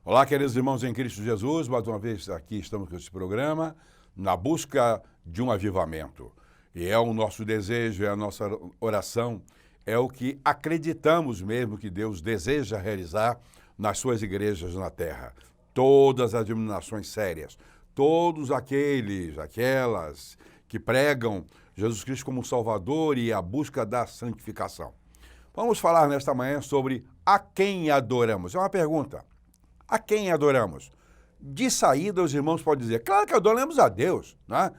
Olá, queridos irmãos em Cristo Jesus, mais uma vez aqui estamos com esse programa, na busca de um avivamento. E é o nosso desejo, é a nossa oração, é o que acreditamos mesmo que Deus deseja realizar nas suas igrejas na terra. Todas as denominações sérias, todos aquelas que pregam Jesus Cristo como Salvador e a busca da santificação. Vamos falar nesta manhã sobre a quem adoramos. É uma pergunta. A quem adoramos? De saída, os irmãos podem dizer, claro que adoramos a Deus, né?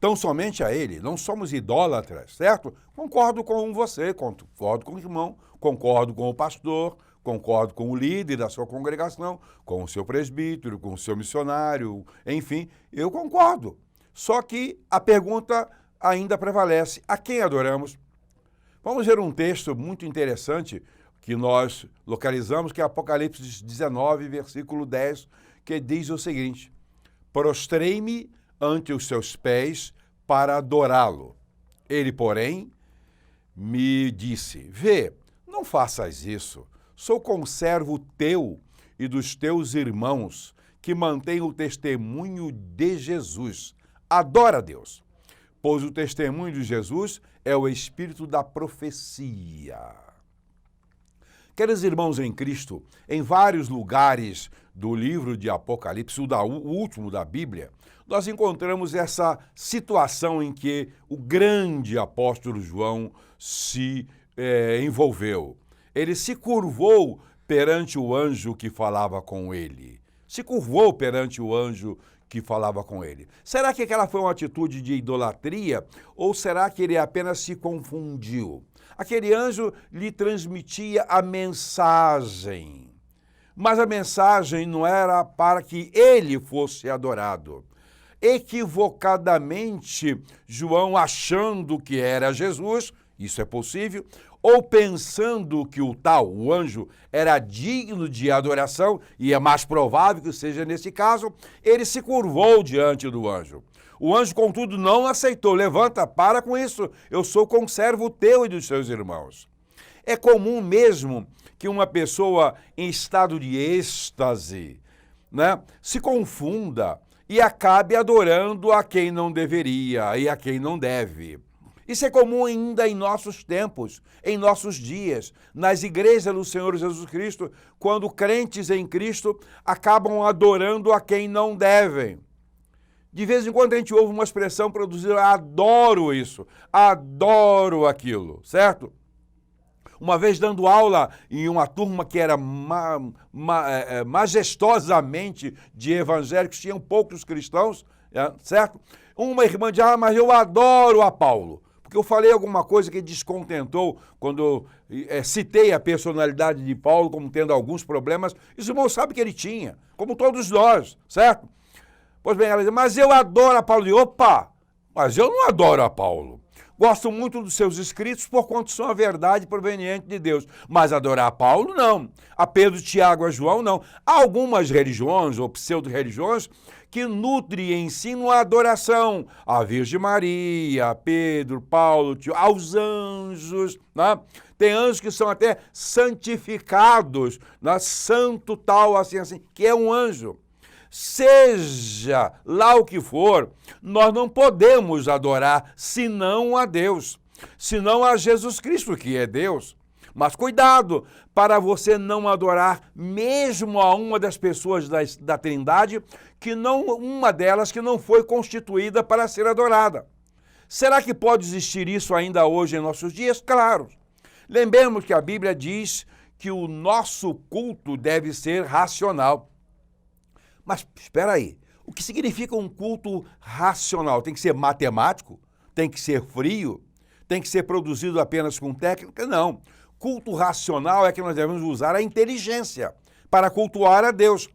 Tão somente a Ele, não somos idólatras, certo? Concordo com você, concordo com o irmão, concordo com o pastor, concordo com o líder da sua congregação, com o seu presbítero, com o seu missionário, enfim, eu concordo. Só que a pergunta ainda prevalece, a quem adoramos? Vamos ver um texto muito interessante que nós localizamos, que é Apocalipse 19, versículo 10, que diz o seguinte: prostrei-me ante os seus pés para adorá-lo. Ele, porém, me disse, vê, não faças isso, sou conservo teu e dos teus irmãos, que mantêm o testemunho de Jesus. Adora a Deus, pois o testemunho de Jesus é o espírito da profecia. Queridos irmãos em Cristo, em vários lugares do livro de Apocalipse, o último da Bíblia, nós encontramos essa situação em que o grande apóstolo João se envolveu. Ele se curvou perante o anjo que falava com ele. Se curvou perante o anjo que falava com ele. Será que aquela foi uma atitude de idolatria ou será que ele apenas se confundiu? Aquele anjo lhe transmitia a mensagem, mas a mensagem não era para que ele fosse adorado. Equivocadamente, João, achando que era Jesus, isso é possível, ou pensando que o anjo, era digno de adoração, e é mais provável que seja nesse caso, ele se curvou diante do anjo. O anjo, contudo, não aceitou. Levanta, para com isso. Eu sou conservo teu e dos seus irmãos. É comum mesmo que uma pessoa em estado de êxtase, né, se confunda e acabe adorando a quem não deveria e a quem não deve. Isso é comum ainda em nossos tempos, em nossos dias, nas igrejas do Senhor Jesus Cristo, quando crentes em Cristo acabam adorando a quem não devem. De vez em quando a gente ouve uma expressão produzida, adoro isso, adoro aquilo, certo? Uma vez dando aula em uma turma que era majestosamente de evangélicos, tinham poucos cristãos, certo? Uma irmã disse, mas eu adoro a Paulo. Porque eu falei alguma coisa que descontentou quando eu citei a personalidade de Paulo como tendo alguns problemas. Os irmãos sabem que ele tinha, como todos nós, certo? Pois bem, ela diz, mas eu adoro a Paulo. E opa, mas eu não adoro a Paulo. Gosto muito dos seus escritos por quanto são a verdade proveniente de Deus. Mas adorar a Paulo, não. A Pedro, Tiago, a João, não. Há algumas religiões ou pseudo-religiões que nutrem e ensinam a adoração à Virgem Maria, a Pedro, Paulo, aos anjos, né? Tem anjos que são até santificados, né? Santo tal, assim, que é um anjo. Seja lá o que for, nós não podemos adorar senão a Deus, senão a Jesus Cristo, que é Deus. Mas cuidado para você não adorar mesmo a uma das pessoas da Trindade, uma delas que não foi constituída para ser adorada. Será que pode existir isso ainda hoje em nossos dias? Claro. Lembremos que a Bíblia diz que o nosso culto deve ser racional. Mas espera aí, o que significa um culto racional? Tem que ser matemático? Tem que ser frio? Tem que ser produzido apenas com técnica? Não. Culto racional é que nós devemos usar a inteligência para cultuar a Deus.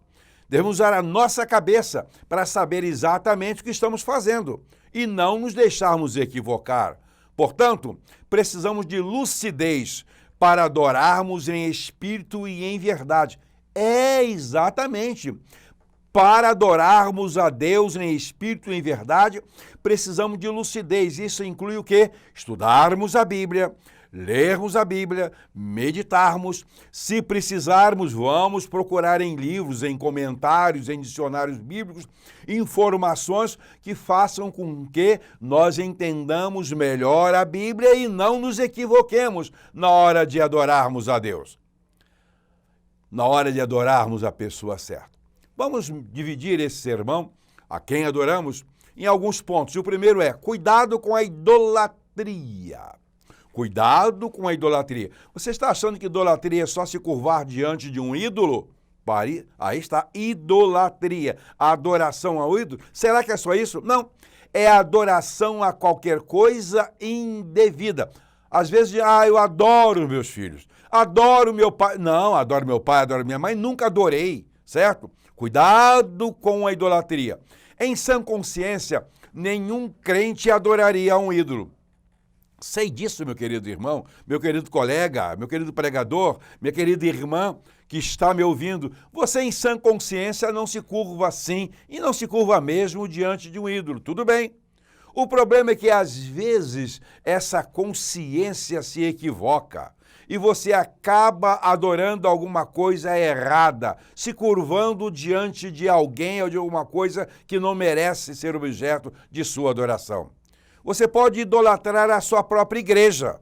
Devemos usar a nossa cabeça para saber exatamente o que estamos fazendo e não nos deixarmos equivocar. Portanto, precisamos de lucidez para adorarmos em espírito e em verdade. É exatamente. Para adorarmos a Deus em espírito e em verdade, precisamos de lucidez. Isso inclui o quê? Estudarmos a Bíblia, lermos a Bíblia, meditarmos. Se precisarmos, vamos procurar em livros, em comentários, em dicionários bíblicos, informações que façam com que nós entendamos melhor a Bíblia e não nos equivoquemos na hora de adorarmos a Deus, na hora de adorarmos a pessoa certa. Vamos dividir esse sermão, a quem adoramos, em alguns pontos. E o primeiro é, cuidado com a idolatria. Cuidado com a idolatria. Você está achando que idolatria é só se curvar diante de um ídolo? Aí está, idolatria. A adoração ao ídolo. Será que é só isso? Não. É adoração a qualquer coisa indevida. Às vezes, eu adoro meus filhos. Adoro meu pai. Não, adoro meu pai, adoro minha mãe. Nunca adorei, certo? Cuidado com a idolatria. Em sã consciência, nenhum crente adoraria um ídolo. Sei disso, meu querido irmão, meu querido colega, meu querido pregador, minha querida irmã que está me ouvindo. Você, em sã consciência, não se curva assim e não se curva mesmo diante de um ídolo. Tudo bem. O problema é que, às vezes, essa consciência se equivoca e você acaba adorando alguma coisa errada, se curvando diante de alguém ou de alguma coisa que não merece ser objeto de sua adoração. Você pode idolatrar a sua própria igreja.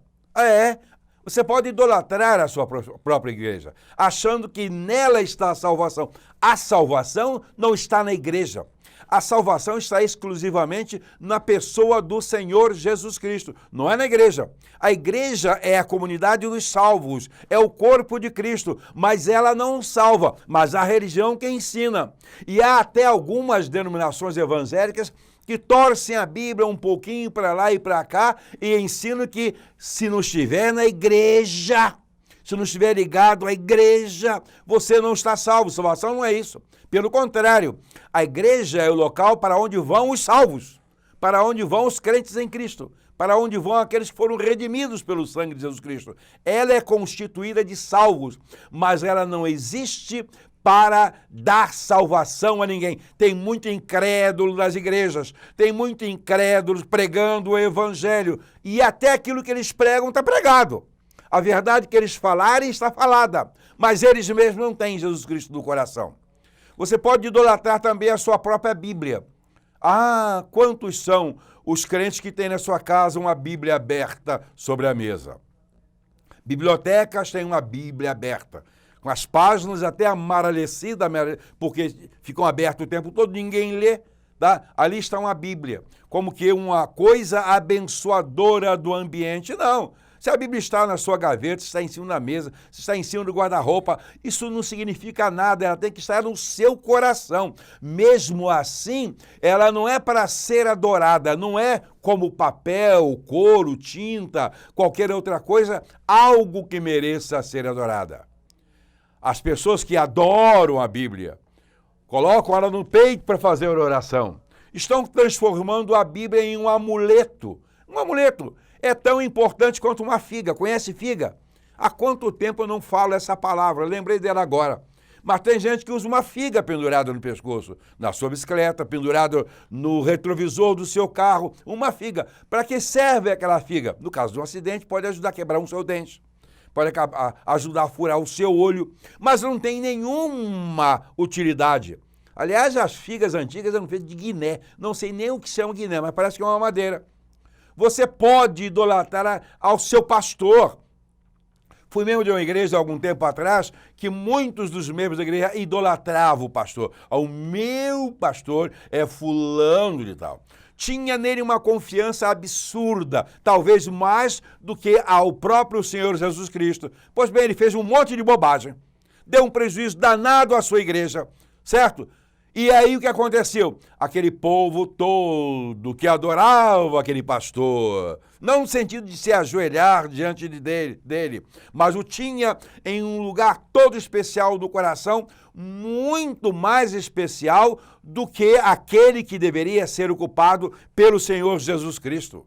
Você pode idolatrar a sua própria igreja, achando que nela está a salvação. A salvação não está na igreja. A salvação está exclusivamente na pessoa do Senhor Jesus Cristo, não é na igreja. A igreja é a comunidade dos salvos, é o corpo de Cristo, mas ela não salva, mas a religião que ensina. E há até algumas denominações evangélicas que torcem a Bíblia um pouquinho para lá e para cá e ensinam que se não estiver na igreja, se não estiver ligado à igreja, você não está salvo. Salvação não é isso. Pelo contrário, a igreja é o local para onde vão os salvos, para onde vão os crentes em Cristo, para onde vão aqueles que foram redimidos pelo sangue de Jesus Cristo. Ela é constituída de salvos, mas ela não existe para dar salvação a ninguém. Tem muito incrédulo nas igrejas, tem muito incrédulo pregando o evangelho, e até aquilo que eles pregam está pregado. A verdade que eles falarem está falada, mas eles mesmos não têm Jesus Cristo no coração. Você pode idolatrar também a sua própria Bíblia. Quantos são os crentes que têm na sua casa uma Bíblia aberta sobre a mesa? Bibliotecas têm uma Bíblia aberta, com as páginas até amarelecidas, porque ficam abertas o tempo todo, ninguém lê. Tá? Ali está uma Bíblia, como que uma coisa abençoadora do ambiente. Não. Se a Bíblia está na sua gaveta, se está em cima da mesa, se está em cima do guarda-roupa, isso não significa nada, ela tem que estar no seu coração. Mesmo assim, ela não é para ser adorada, não é como papel, couro, tinta, qualquer outra coisa, algo que mereça ser adorada. As pessoas que adoram a Bíblia, colocam ela no peito para fazer oração, estão transformando a Bíblia em um amuleto. Um amuleto é tão importante quanto uma figa. Conhece figa? Há quanto tempo eu não falo essa palavra? Lembrei dela agora. Mas tem gente que usa uma figa pendurada no pescoço, na sua bicicleta, pendurada no retrovisor do seu carro. Uma figa. Para que serve aquela figa? No caso de um acidente, pode ajudar a quebrar um seu dente. Pode ajudar a furar o seu olho, mas não tem nenhuma utilidade. Aliás, as figas antigas eram feitas de guiné. Não sei nem o que chama guiné, mas parece que é uma madeira. Você pode idolatrar ao seu pastor. Fui membro de uma igreja há algum tempo atrás que muitos dos membros da igreja idolatravam o pastor. O meu pastor é fulano de tal. Tinha nele uma confiança absurda, talvez mais do que ao próprio Senhor Jesus Cristo. Pois bem, ele fez um monte de bobagem, deu um prejuízo danado à sua igreja, certo? E aí o que aconteceu? Aquele povo todo que adorava aquele pastor, não no sentido de se ajoelhar diante dele, mas o tinha em um lugar todo especial do coração, muito mais especial do que aquele que deveria ser ocupado pelo Senhor Jesus Cristo.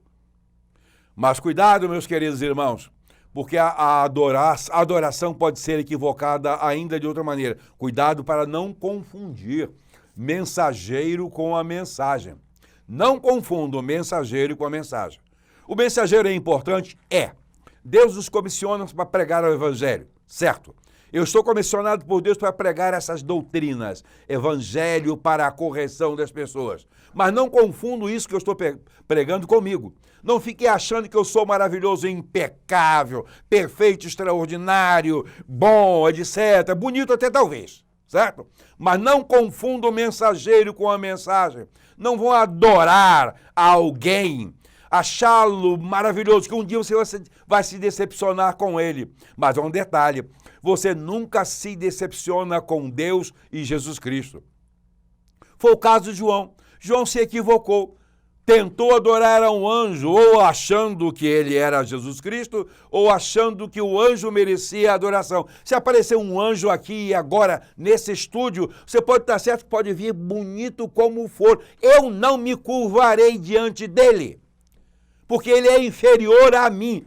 Mas cuidado, meus queridos irmãos, porque a adoração pode ser equivocada ainda de outra maneira. Cuidado para não confundir mensageiro com a mensagem. Não confunda o mensageiro com a mensagem. O mensageiro é importante? É. Deus nos comissiona para pregar o evangelho, certo? Eu estou comissionado por Deus para pregar essas doutrinas, evangelho para a correção das pessoas. Mas não confundo isso que eu estou pregando comigo. Não fique achando que eu sou maravilhoso, impecável, perfeito, extraordinário, bom, etc. Bonito até talvez, certo? Mas não confunda o mensageiro com a mensagem. Não vão adorar alguém, achá-lo maravilhoso, que um dia você vai se decepcionar com ele. Mas há um detalhe, você nunca se decepciona com Deus e Jesus Cristo. Foi o caso de João. João se equivocou, tentou adorar a um anjo, ou achando que ele era Jesus Cristo, ou achando que o anjo merecia adoração. Se aparecer um anjo aqui agora, nesse estúdio, você pode estar certo que pode vir bonito como for. Eu não me curvarei diante dele, porque ele é inferior a mim.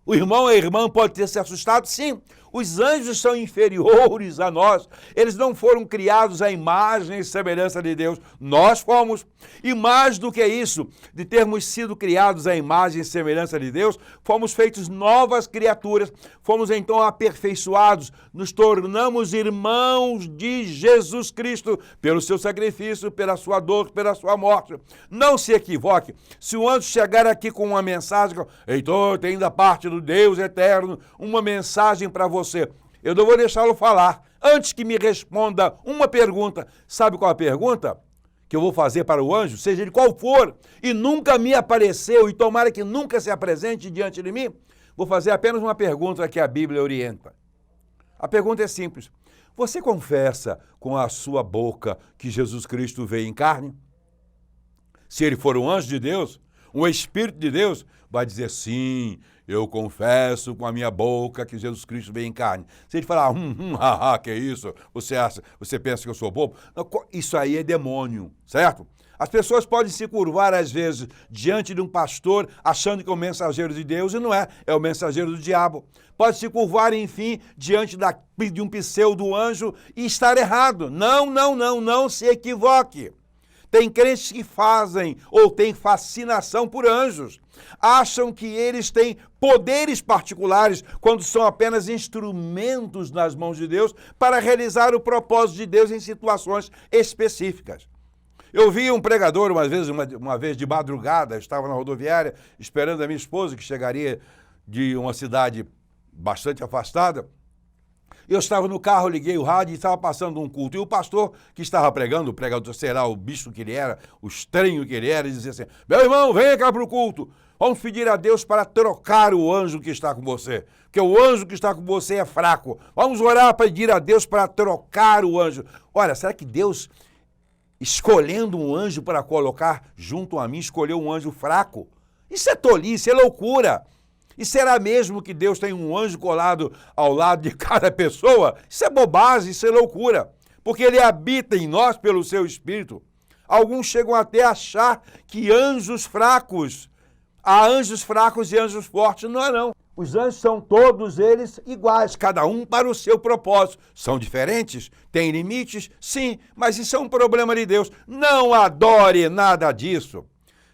O irmão ou a irmã pode ter se assustado, sim. Os anjos são inferiores a nós. Eles não foram criados à imagem e semelhança de Deus. Nós fomos. E mais do que isso, de termos sido criados à imagem e semelhança de Deus, fomos feitos novas criaturas. Fomos então aperfeiçoados. Nos tornamos irmãos de Jesus Cristo pelo seu sacrifício, pela sua dor, pela sua morte. Não se equivoque. Se o anjo chegar aqui com uma mensagem, Heitor, tem da parte do Deus eterno uma mensagem para você. Eu não vou deixá-lo falar. Antes que me responda uma pergunta, sabe qual a pergunta que eu vou fazer para o anjo, seja ele qual for, e nunca me apareceu, e tomara que nunca se apresente diante de mim? Vou fazer apenas uma pergunta que a Bíblia orienta. A pergunta é simples. Você confessa com a sua boca que Jesus Cristo veio em carne? Se ele for um anjo de Deus, um Espírito de Deus, vai dizer sim, eu confesso com a minha boca que Jesus Cristo veio em carne. Se ele falar, que é isso? Você pensa que eu sou bobo? Não, isso aí é demônio, certo? As pessoas podem se curvar, às vezes, diante de um pastor, achando que é o mensageiro de Deus, e não é, é o mensageiro do diabo. Pode se curvar, enfim, diante de um pseudo-anjo e estar errado. Não se equivoque. Tem crentes que fazem ou têm fascinação por anjos. Acham que eles têm poderes particulares quando são apenas instrumentos nas mãos de Deus para realizar o propósito de Deus em situações específicas. Eu vi um pregador uma vez de madrugada, estava na rodoviária esperando a minha esposa, que chegaria de uma cidade bastante afastada. Eu estava no carro, liguei o rádio e estava passando um culto. E o pastor que estava pregando, o pregador, será o bicho que ele era, o estranho que ele era, dizia assim, meu irmão, vem cá para o culto. Vamos pedir a Deus para trocar o anjo que está com você. Porque o anjo que está com você é fraco. Vamos orar para pedir a Deus para trocar o anjo. Olha, será que Deus, escolhendo um anjo para colocar junto a mim, escolheu um anjo fraco? Isso é tolice, é loucura. E será mesmo que Deus tem um anjo colado ao lado de cada pessoa? Isso é bobagem, isso é loucura. Porque ele habita em nós pelo seu Espírito. Alguns chegam até a achar que anjos fracos, há anjos fracos e anjos fortes. Não é não. Os anjos são todos eles iguais, cada um para o seu propósito. São diferentes? Têm limites? Sim, mas isso é um problema de Deus. Não adore nada disso.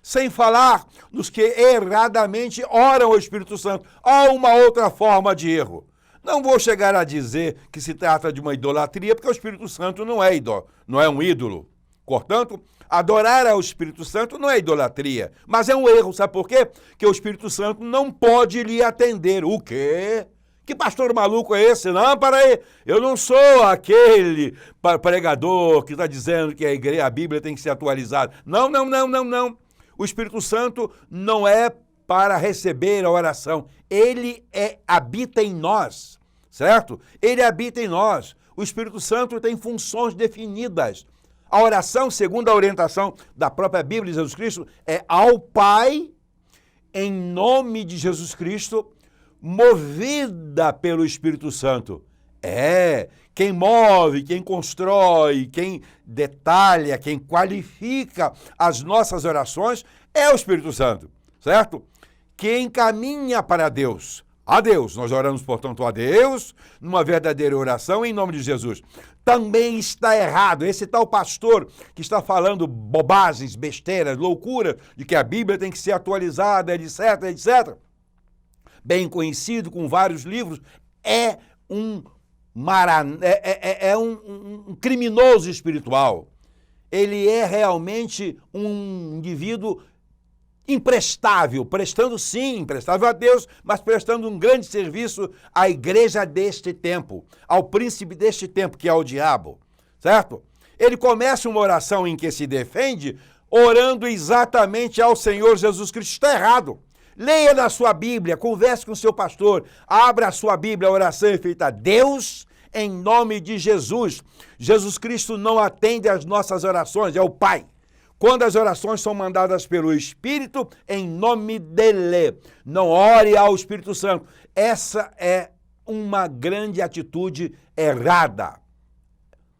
Sem falar nos que erradamente oram ao Espírito Santo. Há uma outra forma de erro. Não vou chegar a dizer que se trata de uma idolatria, porque o Espírito Santo não é um ídolo. Portanto, adorar ao Espírito Santo não é idolatria, mas é um erro. Sabe por quê? Porque o Espírito Santo não pode lhe atender. O quê? Que pastor maluco é esse? Não, para aí, eu não sou aquele pregador que está dizendo que a Bíblia tem que ser atualizada. Não. O Espírito Santo não é para receber a oração. Ele habita em nós, certo? Ele habita em nós. O Espírito Santo tem funções definidas. A oração, segundo a orientação da própria Bíblia de Jesus Cristo, é ao Pai, em nome de Jesus Cristo, movida pelo Espírito Santo. Quem move, quem constrói, quem detalha, quem qualifica as nossas orações é o Espírito Santo, certo? Quem caminha para Deus, a Deus, nós oramos, portanto, a Deus, numa verdadeira oração em nome de Jesus. Também está errado esse tal pastor que está falando bobagens, besteiras, loucura, de que a Bíblia tem que ser atualizada, etc. bem conhecido, com vários livros, é um um criminoso espiritual. Ele é realmente um indivíduo imprestável, imprestável a Deus, mas prestando um grande serviço à igreja deste tempo, ao príncipe deste tempo, que é o diabo, certo? Ele começa uma oração em que se defende, orando exatamente ao Senhor Jesus Cristo. Está errado. Leia na sua Bíblia, converse com o seu pastor, abra a sua Bíblia, a oração é feita a Deus em nome de Jesus. Jesus Cristo não atende às nossas orações, é o Pai. Quando as orações são mandadas pelo Espírito, em nome dele, não ore ao Espírito Santo. Essa é uma grande atitude errada.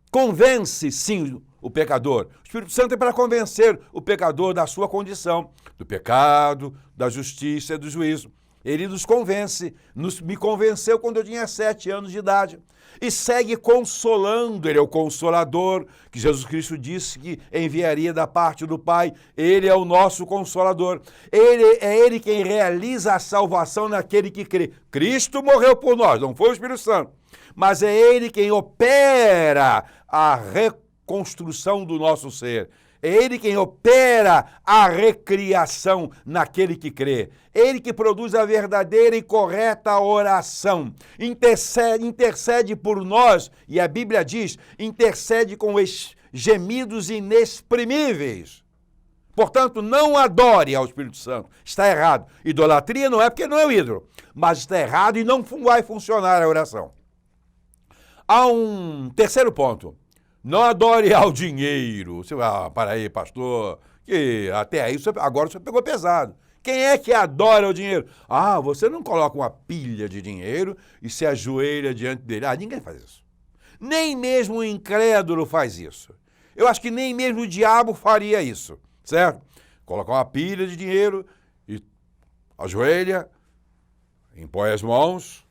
Convence, sim, o pecador. O Espírito Santo é para convencer o pecador da sua condição, do pecado, da justiça e do juízo. Ele nos convence, me convenceu quando eu tinha 7 anos de idade. E segue consolando, ele é o Consolador, que Jesus Cristo disse que enviaria da parte do Pai. Ele é o nosso Consolador. Ele quem realiza a salvação naquele que crê. Cristo morreu por nós, não foi o Espírito Santo. Mas é ele quem opera a reconstrução do nosso ser. É ele quem opera a recriação naquele que crê. Ele que produz a verdadeira e correta oração. Intercede por nós, e a Bíblia diz, intercede com gemidos inexprimíveis. Portanto, não adore ao Espírito Santo. Está errado. Idolatria não é porque não é o ídolo, mas está errado e não vai funcionar a oração. Há um terceiro ponto. Não adore ao dinheiro. Você vai, para aí, pastor, que até aí agora você pegou pesado. Quem é que adora o dinheiro? Ah, você não coloca uma pilha de dinheiro e se ajoelha diante dele. Ah, ninguém faz isso. Nem mesmo o incrédulo faz isso. Eu acho que nem mesmo o diabo faria isso, certo? Colocar uma pilha de dinheiro e ajoelha, impõe as mãos,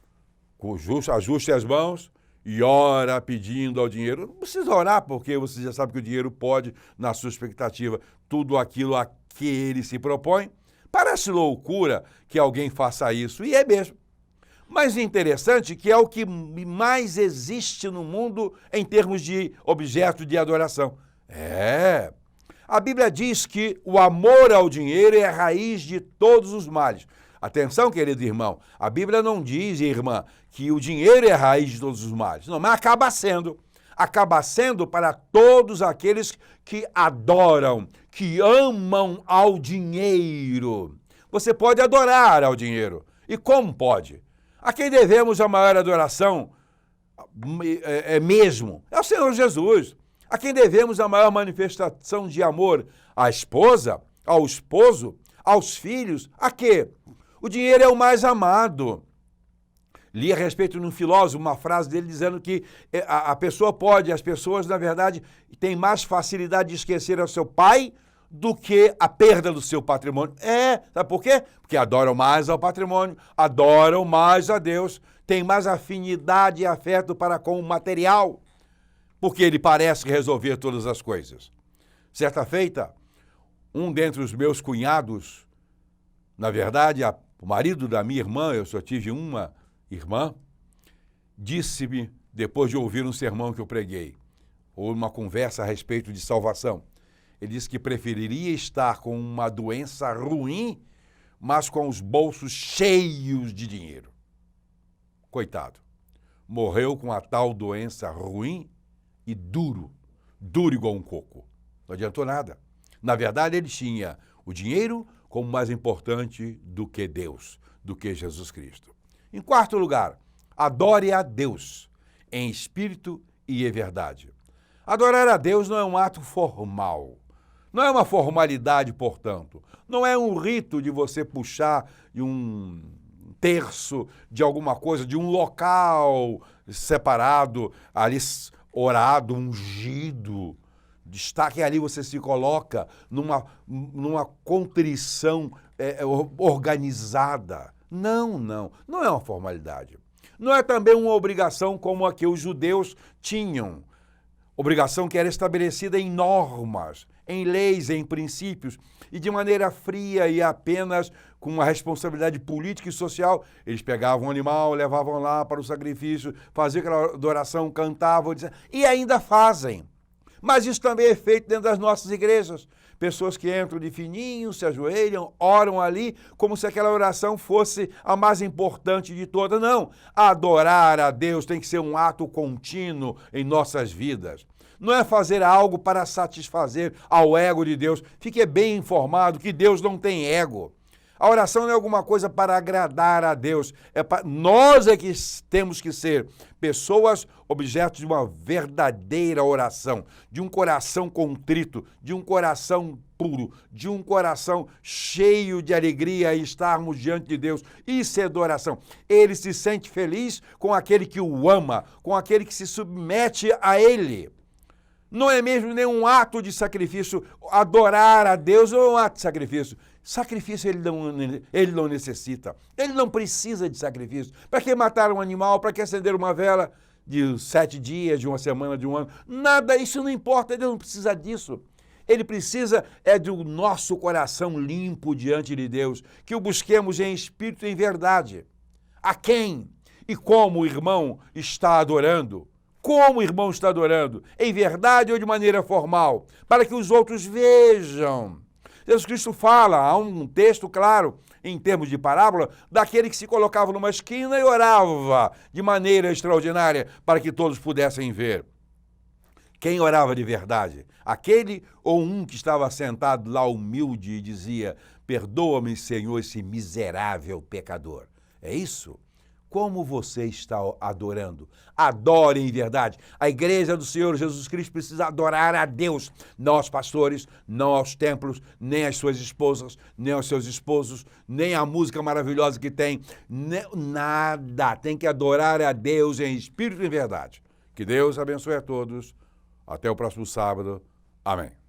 ajuste as mãos, e ora pedindo ao dinheiro. Não precisa orar, porque você já sabe que o dinheiro pode, na sua expectativa, tudo aquilo a que ele se propõe. Parece loucura que alguém faça isso, e é mesmo. Mas interessante que é o que mais existe no mundo em termos de objeto de adoração. A Bíblia diz que o amor ao dinheiro é a raiz de todos os males. Atenção, querido irmão, a Bíblia não diz, irmã, que o dinheiro é a raiz de todos os males. Não, mas acaba sendo. Acaba sendo para todos aqueles que adoram, que amam ao dinheiro. Você pode adorar ao dinheiro. E como pode? A quem devemos a maior adoração mesmo é o Senhor Jesus. A quem devemos a maior manifestação de amor? À esposa, ao esposo, aos filhos. A quê? O dinheiro é o mais amado. Li a respeito de um filósofo, uma frase dele dizendo que as pessoas, na verdade, têm mais facilidade de esquecer ao seu pai do que a perda do seu patrimônio. Sabe por quê? Porque adoram mais ao patrimônio, adoram mais a Deus, têm mais afinidade e afeto para com o material, porque ele parece resolver todas as coisas. Certa feita, um dentre os meus cunhados, na verdade, o marido da minha irmã, eu só tive uma irmã, disse-me, depois de ouvir um sermão que eu preguei, ou uma conversa a respeito de salvação, ele disse que preferiria estar com uma doença ruim, mas com os bolsos cheios de dinheiro. Coitado. Morreu com a tal doença ruim e duro igual um coco. Não adiantou nada. Na verdade, ele tinha o dinheiro como mais importante do que Deus, do que Jesus Cristo. Em quarto lugar, adore a Deus em espírito e em verdade. Adorar a Deus não é um ato formal, não é uma formalidade, portanto. Não é um rito de você puxar de um terço de alguma coisa, de um local separado, ali orado, ungido. Destaque ali, você se coloca numa contrição organizada. Não é uma formalidade. Não é também uma obrigação como a que os judeus tinham. Obrigação que era estabelecida em normas, em leis, em princípios, e de maneira fria e apenas com uma responsabilidade política e social. Eles pegavam um animal, levavam lá para o sacrifício, faziam aquela adoração, cantavam, e ainda fazem. Mas isso também é feito dentro das nossas igrejas. Pessoas que entram de fininho, se ajoelham, oram ali, como se aquela oração fosse a mais importante de todas. Não, adorar a Deus tem que ser um ato contínuo em nossas vidas. Não é fazer algo para satisfazer ao ego de Deus. Fique bem informado que Deus não tem ego. A oração não é alguma coisa para agradar a Deus. Nós é que temos que ser pessoas objetos de uma verdadeira oração, de um coração contrito, de um coração puro, de um coração cheio de alegria e estarmos diante de Deus. Isso é adoração. Ele se sente feliz com aquele que o ama, com aquele que se submete a Ele. Não é mesmo nenhum ato de sacrifício. Adorar a Deus não é um ato de sacrifício. Sacrifício ele não necessita. Ele não precisa de sacrifício. Para que matar um animal? Para que acender uma vela de 7 dias, de uma semana, de um ano? Nada, isso não importa. Ele não precisa disso. Ele precisa do nosso coração limpo diante de Deus, que o busquemos em espírito e em verdade. A quem e como o irmão está adorando? Como o irmão está adorando? Em verdade ou de maneira formal? Para que os outros vejam. Jesus Cristo fala, há um texto claro, em termos de parábola, daquele que se colocava numa esquina e orava de maneira extraordinária para que todos pudessem ver. Quem orava de verdade? Aquele ou um que estava sentado lá humilde e dizia: perdoa-me, Senhor, esse miserável pecador. É isso? Como você está adorando? Adore em verdade. A igreja do Senhor Jesus Cristo precisa adorar a Deus. Não aos pastores, não aos templos, nem às suas esposas, nem aos seus esposos, nem a música maravilhosa que tem. Nada. Tem que adorar a Deus em espírito e em verdade. Que Deus abençoe a todos. Até o próximo sábado. Amém.